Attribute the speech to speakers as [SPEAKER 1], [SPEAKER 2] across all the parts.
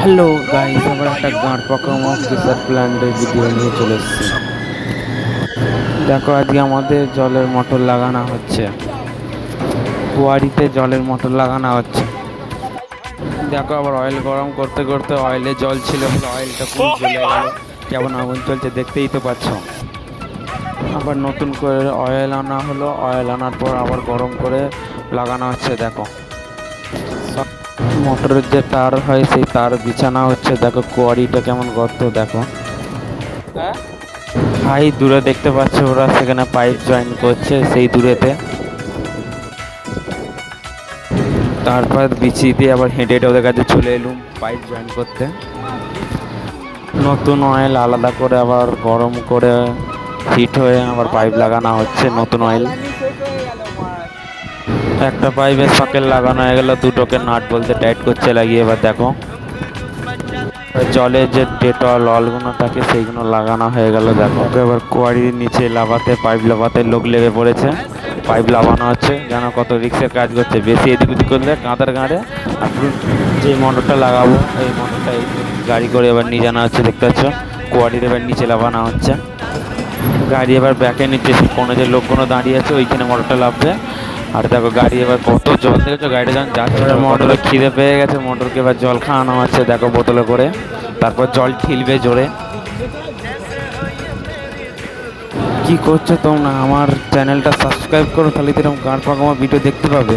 [SPEAKER 1] Hello guys, আমরা একটা গাঁট পাকা অফিসার প্ল্যান্টের ভিডিও নিয়ে চলে এসেছি। দেখো, আজকে আমাদের জলের মোটর লাগানো হচ্ছে, কুয়ারিতে জলের মোটর লাগানো হচ্ছে। দেখো, আবার অয়েল গরম করতে করতে অয়েলে জল ছিল বলে অয়েলটা পুরো জ্বলে গেল। কেমন আগুন চলছে দেখতেই তো পাচ্ছ। আবার নতুন করে অয়েল আনা হলো, অয়েল আনার পর আবার গরম করে লাগানো হচ্ছে। দেখো, মোটরের যে তার হয় সেই তার বিছানা হচ্ছে। দেখো কোয়ারিটা কেমন গর্ত, দেখো ভাই দূরে দেখতে পাচ্ছ, ওরা সেখানে পাইপ জয়েন করছে সেই দূরেতে। তারপর বিছিয়ে দিয়ে আবার হেঁটে হেঁটে ওদের কাছে চলে এলুম পাইপ জয়েন করতে। নতুন অয়েল আলাদা করে আবার গরম করে হিট হয়ে আবার পাইপ লাগানো হচ্ছে নতুন অয়েল। একটা পাইপের সকেট লাগানো হয়ে গেল, দুটোকে নাট বলতে টাইট করছে লাগিয়ে। এবার দেখো জলের যে ডেটল অলগুলো থাকে সেইগুলো লাগানো হয়ে গেল। দেখো এবার কোয়ারির নিচে লাভাতে পাইপ লাভাতে লোক লেগে পড়েছে, পাইপ লাগানো হচ্ছে। যেন কত রিক্সের কাজ করছে, বেশি এদিক ওদিক করলে কাঁদার গাঁড়ে। আর যে মোটরটা লাগাবো এই মোটরটা গাড়ি করে এবার নিয়ে জানা হচ্ছে। দেখতে পাচ্ছ কোয়ারির এবার নিচে লাগানো হচ্ছে। গাড়ি এবার ব্যাকে নিচ্ছে, কোনো যে লোকগুলো দাঁড়িয়ে আছে ওইখানে মোটরটা লাভবে। আর দেখো গাড়ি এবার কত জল দেখেছো, গাড়িটা যখন যাচ্ছে মোটরে খিদে পেয়ে গেছে, মোটরকে এবার জল খাওয়ানো হচ্ছে। দেখো বোতলে করে, তারপর জল ঠিলবে জোরে। কি করছো তোমরা? আমার চ্যানেলটা সাবস্ক্রাইব করো, তাহলে এরকম গান পাকা আমার ভিডিও দেখতে পাবে।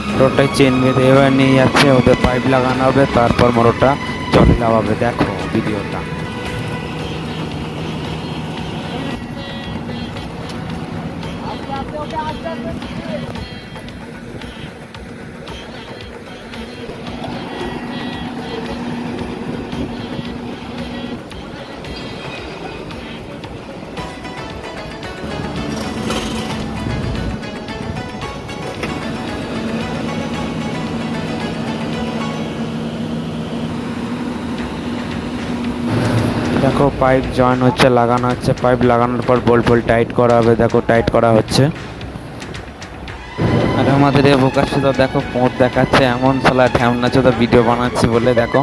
[SPEAKER 1] মোটরটাই চেন বেঁধে এবার নিয়ে যাচ্ছে, ওদের পাইপ লাগানো হবে, তারপর মোটরটা জলে লাগাবে। দেখো ভিডিওটা। দেখো পাইপ জয়েন হচ্ছে, লাগানো হচ্ছে। পাইপ লাগানোর পর বোল্ট ফোল্ট টাইট করা হবে। দেখো টাইট করা হচ্ছে। আর আমাদের এ বোকার সাথে দেখো পোঁত দেখাচ্ছে, এমন সালা ঢ্যামনা চোদা ভিডিও বানাচ্ছে বলে। দেখো